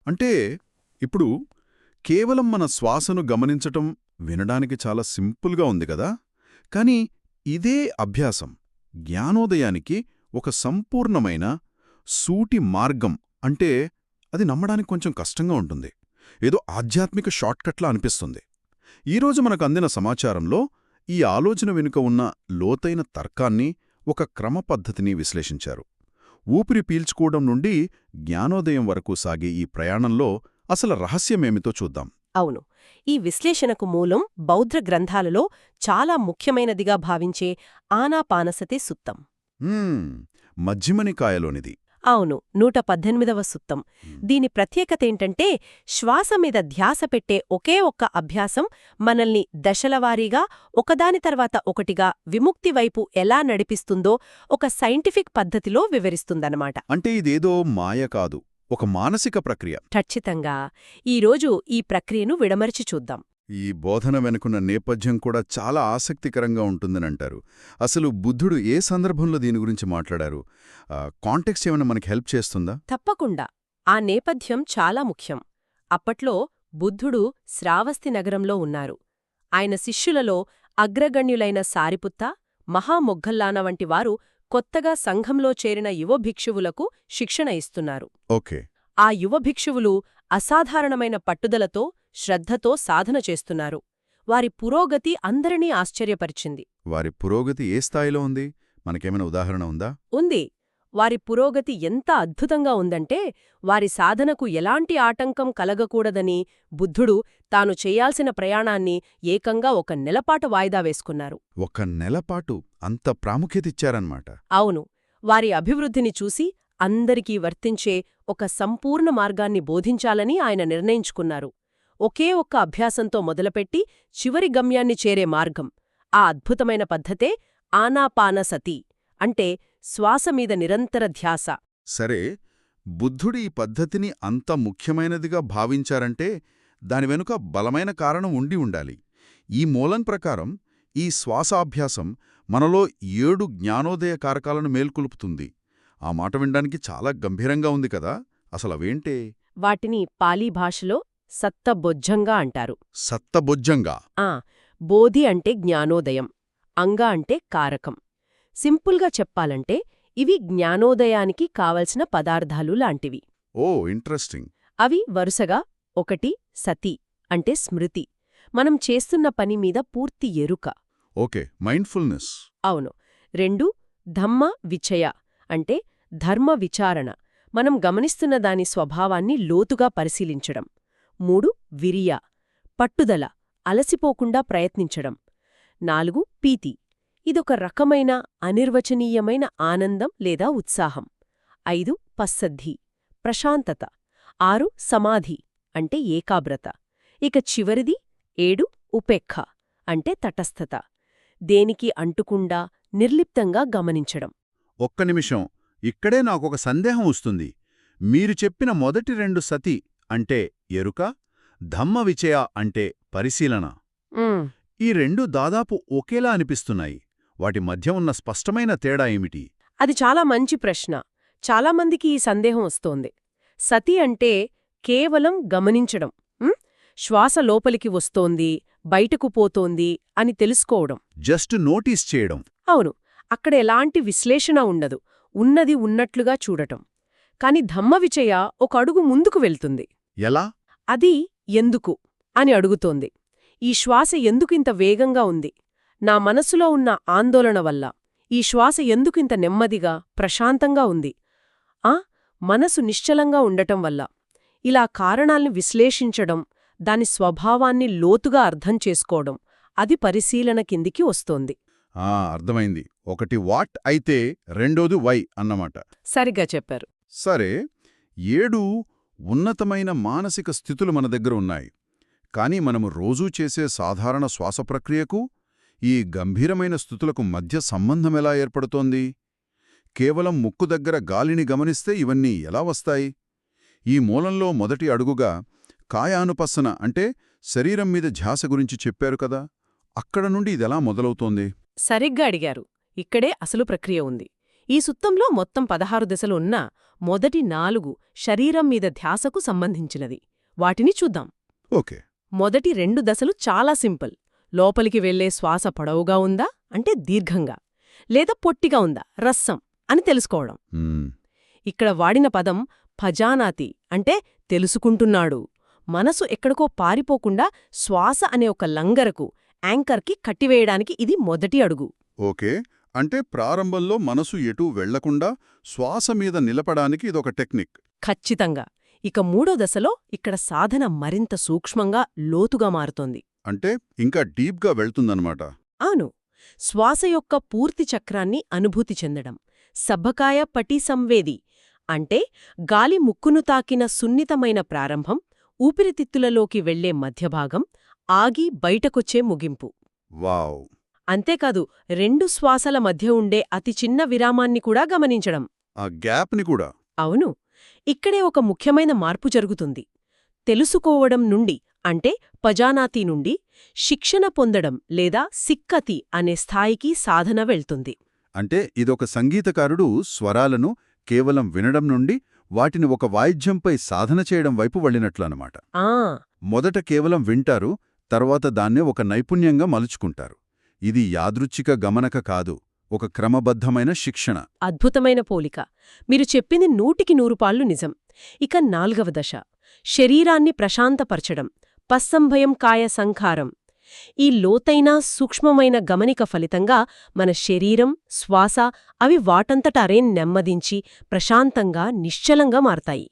అంటే ఇప్పుడు కేవలం మన శ్వాసను గమనించటం వినడానికి చాలా సింపుల్గా ఉంది కదా, కానీ ఇదే అభ్యాసం జ్ఞానోదయానికి ఒక సంపూర్ణమైన సూటి మార్గం అంటే అది నమ్మడానికి కొంచెం కష్టంగా ఉంటుంది. ఏదో ఆధ్యాత్మిక షార్ట్కట్లా అనిపిస్తుంది. ఈరోజు మనకు అందిన సమాచారంలో ఈ ఆలోచన వెనుక ఉన్న లోతైన తర్కాన్ని, ఒక క్రమపద్ధతిని విశ్లేషించారు. ఊపిరి పీల్చుకోవడం నుండి జ్ఞానోదయం వరకు సాగే ఈ ప్రయాణంలో అసలు రహస్యమేమితో చూద్దాం. అవును, ఈ విశ్లేషణకు మూలం బౌద్ధ గ్రంథాలలో చాలా ముఖ్యమైనదిగా భావించే ఆనాపానసతి సుత్తం. మధ్యమ నికాయలోనిది. అవును, 118వ సుత్తం. దీని ప్రత్యేకతేంటంటే శ్వాస మీద ధ్యాస పెట్టే ఒకే ఒక్క అభ్యాసం మనల్ని దశలవారీగా ఒకదాని తర్వాత ఒకటిగా విముక్తి వైపు ఎలా నడిపిస్తుందో ఒక సైంటిఫిక్ పద్ధతిలో వివరిస్తుందన్నమాట. అంటే ఇదేదో మాయ కాదు, ఒక మానసిక ప్రక్రియ. ఖచ్చితంగా. ఈరోజు ఈ ప్రక్రియను విడమర్చి చూద్దాం. ఈ బోధన వెనుకున్న నేపథ్యం కూడా చాలా ఆసక్తికరంగా ఉంటుందనంటారు. అసలు బుద్ధుడు ఏ సందర్భంలో దీని గురించి మాట్లాడారు? కాంటెక్స్ట్ ఏమైనా మనకి హెల్ప్ చేస్తుందా? తప్పకుండా. ఆ నేపథ్యం చాలా ముఖ్యం. అప్పట్లో బుద్ధుడు శ్రావస్తి నగరంలో ఉన్నారు. ఆయన శిష్యులలో అగ్రగణ్యులైన సారిపుత్త, మహామొగ్గల్లాన వంటి వారు కొత్తగా సంఘంలో చేరిన యువ భిక్షువులకు శిక్షణ ఇస్తున్నారు. ఓకే. ఆ యువ భిక్షువులు అసాధారణమైన పట్టుదలతో, శ్రద్ధతో సాధన చేస్తున్నారు. వారి పురోగతి అందరినీ ఆశ్చర్యపరిచింది. వారి పురోగతి ఏ స్థాయిలో ఉంది? మనకేమైనా ఉదాహరణ ఉందా? ఉంది. వారి పురోగతి ఎంత అద్భుతంగా ఉందంటే వారి సాధనకు ఎలాంటి ఆటంకం కలగకూడదని బుద్ధుడు తాను చేయాల్సిన ప్రయాణాన్ని ఏకంగా 1 నెలపాటు వాయిదా వేసుకున్నారు. 1 నెలపాటు అంత ప్రాముఖ్యతిచ్చారన్నమాట. అవును. వారి అభివృద్ధిని చూసి అందరికీ వర్తించే ఒక సంపూర్ణ మార్గాన్ని బోధించాలని ఆయన నిర్ణయించుకున్నారు. ఒకే ఒక్క అభ్యాసంతో మొదలుపెట్టి చివరి గమ్యాన్ని చేరే మార్గం. ఆ అద్భుతమైన పద్ధతే ఆనాపానసతి, అంటే శ్వాసమీద నిరంతర ధ్యాస. సరే, బుద్ధుడు ఈ పద్ధతిని అంత ముఖ్యమైనదిగా భావించారంటే దాని వెనుక బలమైన కారణం ఉండి ఉండాలి. ఈ మూలం ప్రకారం ఈ శ్వాసాభ్యాసం మనలో 7 జ్ఞానోదయ కారకాలను మేల్కొలుపుతుంది. ఆ మాట వినడానికి చాలా గంభీరంగా ఉంది కదా, అసలవేంటే? వాటిని పాలీ భాషలో సత్తబొజ్జంగా అంటారు. సత్తబొజ్జంగా? బోధి అంటే జ్ఞానోదయం, అంగ అంటే కారకం. సింపుల్గా చెప్పాలంటే ఇవి జ్ఞానోదయానికి కావలసిన పదార్థాలు లాంటివి. ఓ, ఇంట్రెస్టింగ్. అవి వరుసగా 1 సతి అంటే స్మృతి, మనం చేస్తున్న పని మీద పూర్తి ఎరుక. Okay, mindfulness. అవును. 2 ధమ్మ విచయ అంటే ధర్మ విచారణ, మనం గమనిస్తున్న దాని స్వభావాన్ని లోతుగా పరిశీలించడం. 3 విరియ పట్టుదల, అలసిపోకుండా ప్రయత్నించడం. 4 పీతి, ఇదొక రకమైన అనిర్వచనీయమైన ఆనందం లేదా ఉత్సాహం. 5 పస్సద్ధి ప్రశాంతత. 6 సమాధి అంటే ఏకాగ్రత. ఇక చివరిది 7 ఉపేక్ష అంటే తటస్థత, దేనికి అంటుకుండా నిర్లిప్తంగా గమనించడం. ఒక్క నిమిషం, ఇక్కడే నాకొక సందేహం వస్తుంది. మీరు చెప్పిన మొదటి 2 సతి అంటే ఎరుక, ధమ్మ విచయ అంటే పరిశీలన, ఈ 2 దాదాపు ఒకేలా అనిపిస్తున్నాయి. వాటి మధ్య ఉన్న స్పష్టమైన తేడా ఏమిటి? అది చాలా మంచి ప్రశ్న. చాలామందికి ఈ సందేహం వస్తోంది. సతి అంటే కేవలం గమనించడం, శ్వాస లోపలికి వస్తోంది, బయటకు పోతోంది అని తెలుసుకోవడం. జస్ట్ నోటీస్ చేయడం. అవును, అక్కడ ఎలాంటి విశ్లేషణ ఉండదు, ఉన్నది ఉన్నట్లుగా చూడటం. కాని ధమ్మవిచయ ఒక అడుగు ముందుకు వెళ్తుంది. ఎలా? అది ఎందుకు అని అడుగుతోంది. ఈ శ్వాస ఎందుకింత వేగంగా ఉంది? నా మనసులో ఉన్న ఆందోళన వల్ల. ఈ శ్వాస ఎందుకింత నెమ్మదిగా, ప్రశాంతంగా ఉంది? మనసు నిశ్చలంగా ఉండటం వల్ల. ఇలా కారణాల్ని విశ్లేషించడం, దాని స్వభావాన్ని లోతుగా అర్థం చేసుకోవడం, అది పరిశీలన కిందికి వస్తోంది. అర్థమైంది. ఒకటి వాట్ అయితే రెండోది వై అన్నమాట. సరిగ్గా చెప్పారు. సరే, 7 ఉన్నతమైన మానసిక స్థితులు మన దగ్గర ఉన్నాయి. కానీ మనము రోజూ చేసే సాధారణ శ్వాస ప్రక్రియకు ఈ గంభీరమైన స్థితులకు మధ్య సంబంధమెలా ఏర్పడుతోంది? కేవలం ముక్కు దగ్గర గాలిని గమనిస్తే ఇవన్నీ ఎలా వస్తాయి? ఈ మూలంలో మొదటి అడుగుగా కాయానుపස්සన అంటే శరీరం మీద ధ్యాస గురించి చెప్పారు కదా, అక్కడ నుండి ఇదెలా మొదలవుతోంది? సరిగ్గా అడిగారు. ఇక్కడే అసలు ప్రక్రియ ఉంది. ఈ సుత్తంలో మొత్తం 16 దశలు ఉన్నా మొదటి 4 శరీరం మీద ధ్యాసకు సంబంధించినది. వాటిని చూద్దాం. ఓకే. మొదటి 2 దశలు చాలా సింపుల్. లోపలికి వెళ్లే శ్వాస పొడవుగా ఉందా అంటే దీర్ఘంగా, లేదా పొట్టిగా ఉందా రస్సం అని తెలుసుకోవడం. మ్మ్. ఇక్కడ వాడిన పదం భజానాతి అంటే తెలుసుకుంటున్నాడు. మనసు ఎక్కడికో పారిపోకుండా శ్వాస అనే ఒక లంగరకు, యాంకర్కి కట్టివేయడానికి ఇది మొదటి అడుగు. ఓకే. అంటే ప్రారంభంలో మనసు ఎటూ వెళ్లకుండా శ్వాస మీద నిలపడానికి ఇదొక టెక్నిక్. ఖచ్చితంగా. ఇక 3వ దశలో ఇక్కడ సాధన మరింత సూక్ష్మంగా, లోతుగా మారుతోంది. అంటే ఇంకా డీప్గా వెళ్తుందన్నమాట. అవును. శ్వాస యొక్క పూర్తి చక్రాన్ని అనుభూతి చెందడం. సబ్బకాయ పటి సంవేది అంటే గాలి ముక్కును తాకిన సున్నితమైన ప్రారంభం, ఊపిరితిత్తులలోకి వెళ్లే మధ్యభాగం, ఆగి బయటకొచ్చే ముగింపు. వావ్. అంతేకాదు 2 శ్వాసల మధ్య ఉండే అతి చిన్న విరామాన్ని కూడా గమనించడం. ఆ గ్యాప్ని కూడా. అవును. ఇక్కడే ఒక ముఖ్యమైన మార్పు జరుగుతుంది. తెలుసుకోవడం నుండి అంటే పజానాతి నుండి శిక్షణ పొందడం లేదా సిక్కతి అనే స్థాయికి సాధన వెళ్తుంది. అంటే ఇదొక సంగీతకారుడు స్వరాలను కేవలం వినడం నుండి వాటిని ఒక వాయిద్యంపై సాధన చేయడం వైపు వెళ్ళినట్లు అన్నమాట. ఆ మొదట కేవలం వింటారు, తర్వాత దాన్నే ఒక నైపుణ్యంగా మలుచుకుంటారు. ఇది యాదృచ్ఛిక గమనక కాదు, ఒక క్రమబద్ధమైన శిక్షణ. అద్భుతమైన పోలిక. మీరు చెప్పింది 100% నిజం. ఇక 4వ దశ శరీరాన్ని ప్రశాంతపరచడం, పస్సంభయం కాయ సంఖారం. ఈ లోతైన సూక్ష్మమైన గమనిక ఫలితంగా మన శరీరం, శ్వాస అవి వాటంతట అవే నెమ్మదించి ప్రశాంతంగా, నిశ్చలంగా మారతాయి.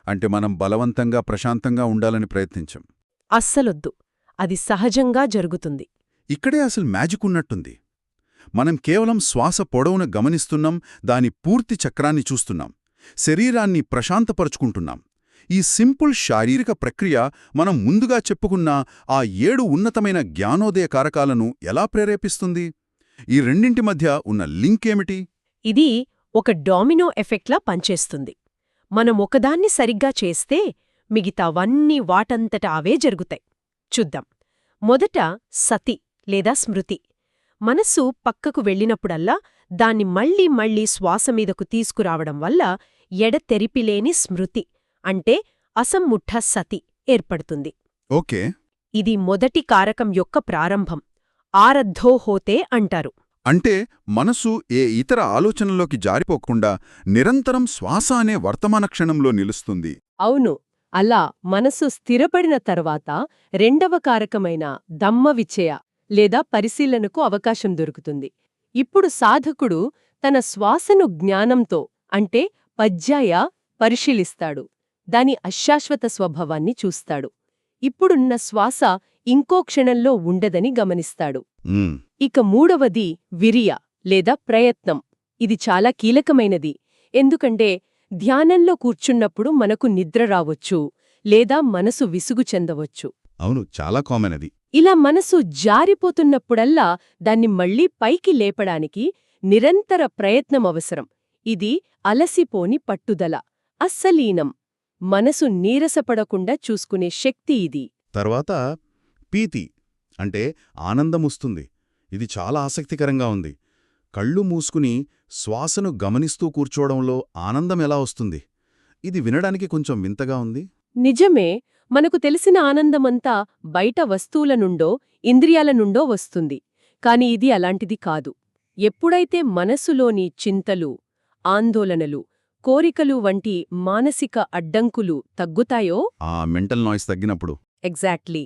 అంటే మనం బలవంతంగా ప్రశాంతంగా ఉండాలని ప్రయత్నించం. అస్సలొద్దు. అది సహజంగా జరుగుతుంది. ఇక్కడే అసలు మ్యాజిక్ ఉన్నట్టుంది. మనం కేవలం శ్వాస పొడవున గమనిస్తున్నాం, దాని పూర్తి చక్రాన్ని చూస్తున్నాం, శరీరాన్ని ప్రశాంతపరుచుకుంటున్నాం. ఈ సింపుల్ శారీరక ప్రక్రియ మనం ముందుగా చెప్పుకున్న ఆ 7 ఉన్నతమైన జ్ఞానోదయ కారకాలను ఎలా ప్రేరేపిస్తుంది? ఈ రెండింటి మధ్య ఉన్న లింక్ ఏమిటి? ఇది ఒక డామినో ఎఫెక్ట్లా పనిచేస్తుంది. మనం ఒకదాన్ని సరిగ్గా చేస్తే మిగతావన్నీ వాటంతట అవే జరుగుతాయి. చూద్దాం. మొదట సతి లేదా స్మృతి. మనస్సు పక్కకు వెళ్ళినప్పుడల్లా దాన్ని మళ్లీ మళ్లీ శ్వాసమీదకు తీసుకురావడం వల్ల ఎడతెరిపిలేని స్మృతి అంటే అసమ్ముఠ సతి ఏర్పడుతుంది. ఓకే. ఇది మొదటి కారకం యొక్క ప్రారంభం. ఆరద్ధో హోతే అంటారు. అంటే మనసు ఏ ఇతర ఆలోచనలోకి జారిపోకుండా నిరంతరం శ్వాస అనే వర్తమాన క్షణంలో నిలుస్తుంది. అవును. అలా మనసు స్థిరపడిన తర్వాత 2వ కారకమైన దమ్మవిచయ లేదా పరిశీలనకు అవకాశం దొరుకుతుంది. ఇప్పుడు సాధకుడు తన శ్వాసను జ్ఞానంతో అంటే పజ్జాయ పరిశీలిస్తాడు. దాని అశాశ్వత స్వభావాన్ని చూస్తాడు. ఇప్పుడున్న శ్వాస ఇంకో క్షణంలో ఉండదని గమనిస్తాడు. ఇక 3వది విరియ లేదా ప్రయత్నం. ఇది చాలా కీలకమైనది. ఎందుకంటే ధ్యానంలో కూర్చున్నప్పుడు మనకు నిద్ర రావొచ్చు, లేదా మనసు విసుగు చెందవచ్చు. అవును, చాలా కామన్ అది. ఇలా మనసు జారిపోతున్నప్పుడల్లా దాన్ని మళ్లీ పైకి లేపడానికి నిరంతర ప్రయత్నం అవసరం. ఇది అలసిపోని పట్టుదల, అస్సలీనం. మనసు నీరసపడకుండా చూసుకునే శక్తి ఇది. తర్వాత పీతి అంటే ఆనందముస్తుంది. ఇది చాలా ఆసక్తికరంగా ఉంది. కళ్ళు మూసుకుని శ్వాసను గమనిస్తూ కూర్చోవడంలో ఆనందం ఎలా వస్తుంది? ఇది వినడానికి కొంచెం వింతగా ఉంది. నిజమే. మనకు తెలిసిన ఆనందమంతా బయట వస్తువుల నుండో, ఇంద్రియాల నుండో వస్తుంది. కాని ఇది అలాంటిది కాదు. ఎప్పుడైతే మనసులోని చింతలు, ఆందోళనలు, కోరికలు వంటి మానసిక అడ్డంకులు తగ్గుతాయో, ఆ మెంటల్ నాయిస్ తగ్గినప్పుడు. ఎగ్జాక్ట్లీ.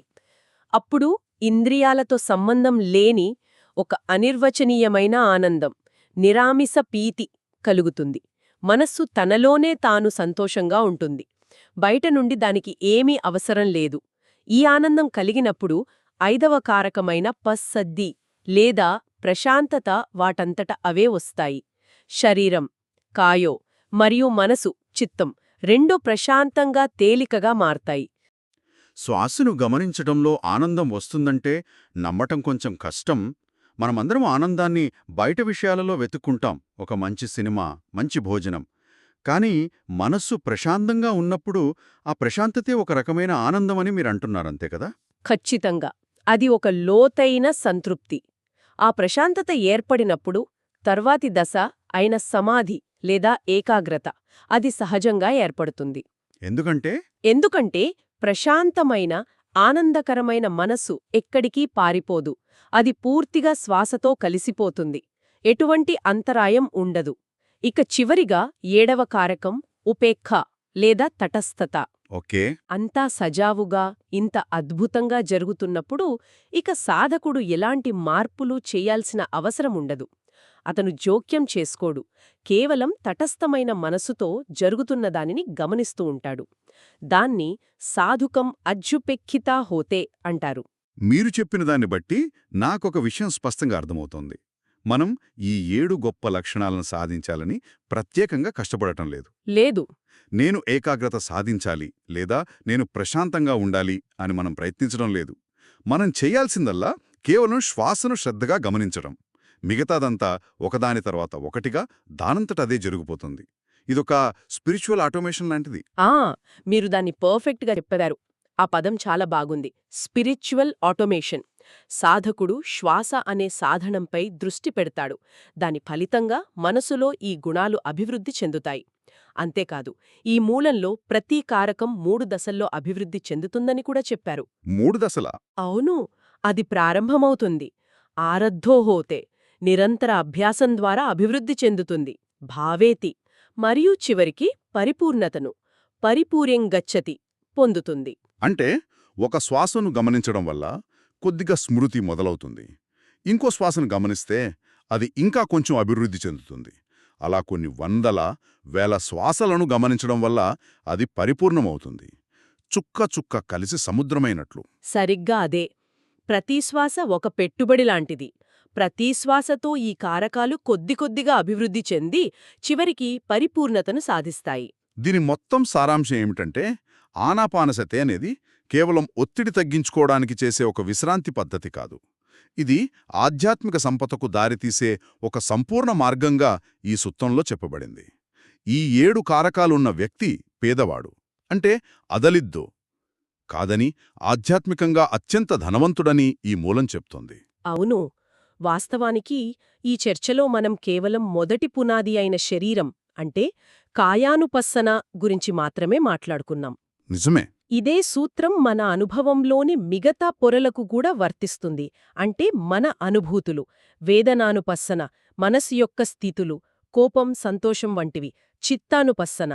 అప్పుడు ఇంద్రియాలతో సంబంధం లేని ఒక అనిర్వచనీయమైన ఆనందం, నిరామిస పీతి కలుగుతుంది. మనస్సు తనలోనే తాను సంతోషంగా ఉంటుంది. బయట నుండి దానికి ఏమీ అవసరం లేదు. ఈ ఆనందం కలిగినప్పుడు 5వ కారకమైన పస్సద్ది లేదా ప్రశాంతత వాటంతట అవే వస్తాయి. శరీరం, కాయో మరియు మనసు, చిత్తం రెండూ ప్రశాంతంగా తేలికగా మారతాయి. శ్వాసను గమనించడంలో ఆనందం వస్తుందంటే నమ్మటం కొంచెం కష్టం. మనమందరం ఆనందాన్ని బయట విషయాలలో వెతుక్కుంటాం, ఒక మంచి సినిమా, మంచి భోజనం. కానీ మనస్సు ప్రశాంతంగా ఉన్నప్పుడు ఆ ప్రశాంతతే ఒక రకమైన ఆనందమని మీరంటున్నారంతే కదా? ఖచ్చితంగా. అది ఒక లోతైన సంతృప్తి. ఆ ప్రశాంతత ఏర్పడినప్పుడు తర్వాతి దశ అయిన సమాధి లేదా ఏకాగ్రత అది సహజంగా ఏర్పడుతుంది. ఎందుకంటే ప్రశాంతమైన ఆనందకరమైన మనస్సు ఎక్కడికీ పారిపోదు. అది పూర్తిగా శ్వాసతో కలిసిపోతుంది. ఎటువంటి అంతరాయం ఉండదు. ఇక చివరిగా 7వ కారకం ఉపేక్ష లేదా తటస్థత. ఓకే. అంతా సజావుగా ఇంత అద్భుతంగా జరుగుతున్నప్పుడు ఇక సాధకుడు ఎలాంటి మార్పులు చేయాల్సిన అవసరముండదు. అతను జోక్యం చేసుకోడు. కేవలం తటస్థమైన మనసుతో జరుగుతున్నదానిని గమనిస్తూ ఉంటాడు. దాన్ని సాధుకం అజ్జుపెక్కితా హోతే అంటారు. మీరు చెప్పిన దాన్ని బట్టి నాకొక విషయం స్పష్టంగా అర్థమవుతోంది. మనం ఈ 7 గొప్ప లక్షణాలను సాధించాలని ప్రత్యేకంగా కష్టపడటం లేదు. లేదు. నేను ఏకాగ్రత సాధించాలి లేదా నేను ప్రశాంతంగా ఉండాలి అని మనం ప్రయత్నించడం లేదు. మనం చేయాల్సిందల్లా కేవలం శ్వాసను శ్రద్ధగా గమనించడం. మిగతాదంతా ఒకదాని తర్వాత ఒకటిగా దానంతటదే జరిగిపోతుంది. ఇదొక స్పిరిచువల్ ఆటోమేషన్ లాంటిది. మీరు దాన్ని పర్ఫెక్ట్గా చెప్పారు. ఆ పదం చాలా బాగుంది. Spiritual automation. సాధకుడు శ్వాస అనే సాధనంపై దృష్టి పెడతాడు. దాని ఫలితంగా మనసులో ఈ గుణాలు అభివృద్ధి చెందుతాయి. అంతేకాదు, ఈ మూలంలో ప్రతి కారకం 3 దశల్లో అభివృద్ధి చెందుతుందని కూడా చెప్పారు. 3 దశలా? అవును. అది ప్రారంభమవుతుంది. ఆరద్ధోహోతే నిరంతర అభ్యాసం ద్వారా అభివృద్ధి చెందుతుంది. భావేతి మరియు చివరికి పరిపూర్ణతను పరిపూర్యంగచ్చతి పొందుతుంది. అంటే ఒక శ్వాసను గమనించడం వల్ల కొద్దిగా స్మృతి మొదలవుతుంది. ఇంకో శ్వాసను గమనిస్తే అది ఇంకా కొంచెం అభివృద్ధి చెందుతుంది. అలా కొన్ని వందల వేల శ్వాసలను గమనించడం వల్ల అది పరిపూర్ణమవుతుంది. చుక్క చుక్క కలిసి సముద్రమైనట్లు. సరిగ్గా అదే. ప్రతి శ్వాస ఒక పెట్టుబడి లాంటిది. ప్రతి శ్వాసతో ఈ కారకాలు కొద్ది కొద్దిగా అభివృద్ధి చెంది చివరికి పరిపూర్ణతను సాధిస్తాయి. దీని మొత్తం సారాంశం ఏమిటంటే ఆనాపానసతి అనేది కేవలం ఒత్తిడి తగ్గించుకోవడానికి చేసే ఒక విశ్రాంతి పద్ధతి కాదు. ఇది ఆధ్యాత్మిక సంపదకు దారితీసే ఒక సంపూర్ణ మార్గంగా ఈ సూత్రంలో చెప్పబడింది. ఈ 7 కారకాలున్న వ్యక్తి పేదవాడు అంటే అదలిద్దో కాదని ఆధ్యాత్మికంగా అత్యంత ధనవంతుడని ఈ మూలం చెప్తోంది. అవును. వాస్తవానికి ఈ చర్చలో మనం కేవలం మొదటి పునాది అయిన శరీరం అంటే కాయానుపස්සన గురించి మాత్రమే మాట్లాడుకున్నాం. నిజమే. ఇదే సూత్రం మన అనుభవంలోని మిగతా పొరలకు కూడా వర్తిస్తుంది. అంటే మన అనుభూతులు, వేదనానుపස්සన, మనసు యొక్క స్థితులు, కోపం, సంతోషం వంటివి, చిత్తానుపස්සన,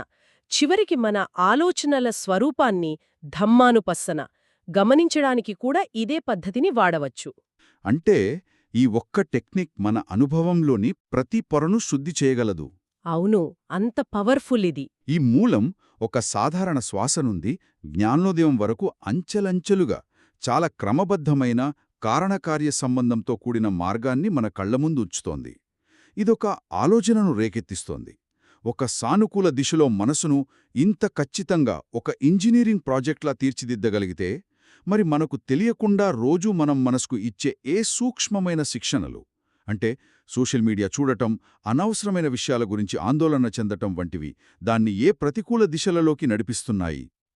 చివరికి మన ఆలోచనల స్వరూపాన్ని ధమ్మానుపස්සన గమనించడానికి కూడా ఇదే పద్ధతిని వాడవచ్చు. అంటే ఈ ఒక్క టెక్నిక్ మన అనుభవంలోని ప్రతి పొరను శుద్ధి చేయగలదు. అవును. అంత పవర్ఫుల్ ఇది. ఈ మూలం ఒక సాధారణ శ్వాస నుండి జ్ఞానోదయం వరకు అంచెలంచెలుగా చాలా క్రమబద్ధమైన కారణకార్య సంబంధంతో కూడిన మార్గాన్ని మన కళ్లముందు ఉంచుతోంది. ఇదొక ఆలోచనను రేకెత్తిస్తోంది. ఒక సానుకూల దిశలో మనసును ఇంత ఖచ్చితంగా ఒక ఇంజనీరింగ్ ప్రాజెక్ట్లా తీర్చిదిద్దగలిగితే మరి మనకు తెలియకుండా రోజూ మనం మనసుకు ఇచ్చే ఏ సూక్ష్మమైన శిక్షణలు అంటే సోషల్ మీడియా చూడటం, అనవసరమైన విషయాల గురించి ఆందోళన చెందటం వంటివి దాన్ని ఏ ప్రతికూల దిశలలోకి నడిపిస్తున్నాయి?